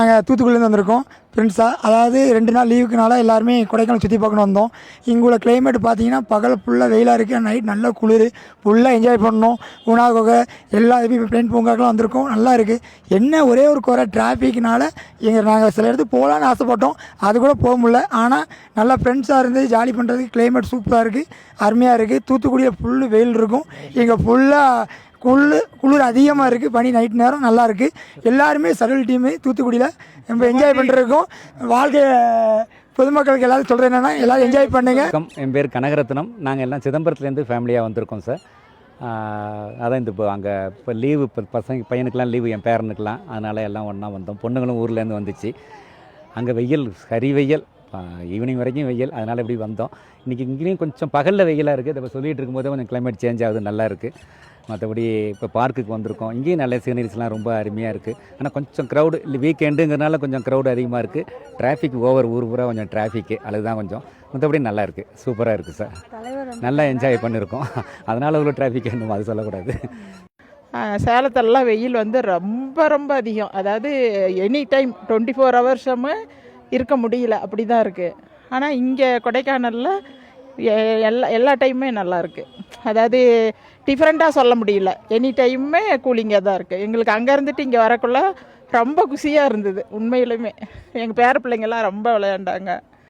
நாங்கள் தூத்துக்குடியிலேருந்து வந்திருக்கோம் ஃப்ரெண்ட்ஸாக. அதாவது 2 நாள் லீவுக்குனால எல்லாருமே கொடைக்கானல் சுற்றி பார்க்கணும் வந்தோம். இங்கே உள்ள கிளைமேட் பார்த்தீங்கன்னா பகல் ஃபுல்லாக வெயிலாக இருக்குது, நைட் நல்லா குளிர், ஃபுல்லாக என்ஜாய் பண்ணோம். குணா குகை எல்லா இதுவும் பிளேன் பூங்காக்கெலாம் வந்திருக்கோம், நல்லா இருக்குது. என்ன ஒரே ஒரு குறை டிராஃபிக்னால நாங்கள் சில இடத்துக்கு போகலான்னு ஆசைப்பட்டோம், அது கூட போக முடியல. ஆனால் நல்லா ஃப்ரெண்ட்ஸாக இருந்து ஜாலி பண்ணுறதுக்கு கிளைமேட் சூப்பராக இருக்குது, அருமையாக இருக்குது. தூத்துக்குடியில் ஃபுல்லு வெயில் இருக்கும், இங்கே ஃபுல்லாக குளிர் அதிகமாக இருக்குது, பனி நைட் நேரம் நல்லா இருக்குது. எல்லாருமே சடல் டீமு தூத்துக்குடியில் நம்ம என்ஜாய் பண்ணுறதுக்கும் வாழ்க்கை பொதுமக்களுக்கு எல்லாரும் சொல்கிறது என்னென்னா எல்லோரும் என்ஜாய் பண்ணுங்க. என் பேர் கனகரத்னம். நாங்கள் எல்லாம் சிதம்பரத்துலேருந்து ஃபேமிலியாக வந்திருக்கோம் சார். அதான் இந்த இப்போ அங்கே இப்போ லீவு, இப்போ பையனுக்கெலாம் லீவு, என் பேரனுக்கெலாம், அதனால் எல்லாம் ஒன்றா வந்தோம். பொண்ணுங்களும் ஊர்லேருந்து வந்துச்சு. அங்கே வெயில், சரி வெயில், ஈவினிங் வரைக்கும் வெயில், அதனால் இப்படி வந்தோம். இன்றைக்கி இங்கேயும் கொஞ்சம் பகலில் வெயிலாக இருக்குது. இப்போ சொல்லிகிட்டு இருக்கும்போது கொஞ்சம் கிளைமேட் சேஞ்ச் ஆகுது, நல்லா இருக்குது. மற்றபடி இப்போ பார்க்குக்கு வந்திருக்கோம், இங்கேயும் நல்ல சீனரிஸ்லாம் ரொம்ப அருமையாக இருக்குது. ஆனால் கொஞ்சம் க்ரௌடு வீக்கெண்டுங்கிறனால கொஞ்சம் க்ரௌடு அதிகமாக இருக்குது. டிராஃபிக் ஓவர், ஊர் பூரா கொஞ்சம் டிராஃபிக்கு, அதுதான் கொஞ்சம். மற்றபடி நல்லா இருக்குது, சூப்பராக இருக்குது சார். நல்லா என்ஜாய் பண்ணியிருக்கோம், அதனால் அவ்வளோ டிராஃபிக் என்னமோ அது சொல்லக்கூடாது. சேலத்திலலாம் வெயில் வந்து ரொம்ப ரொம்ப அதிகம். அதாவது எனி டைம் 24 ஹவர்ஸுமே இருக்க முடியல, அப்படி தான் இருக்குது. ஆனால் இங்கே கொடைக்கானலில் எல்லா டைமுமே நல்லாயிருக்கு. அதாவது டிஃப்ரெண்ட்டாக சொல்ல முடியல, எனி டைமுமே கூலிங்காக தான் இருக்குது. எங்களுக்கு அங்கே இருந்துட்டு இங்கே வரக்குள்ள ரொம்ப குஷியாக இருந்தது உண்மையிலுமே. எங்கள் பேர பிள்ளைங்கள்லாம் ரொம்ப விளையாண்டாங்க.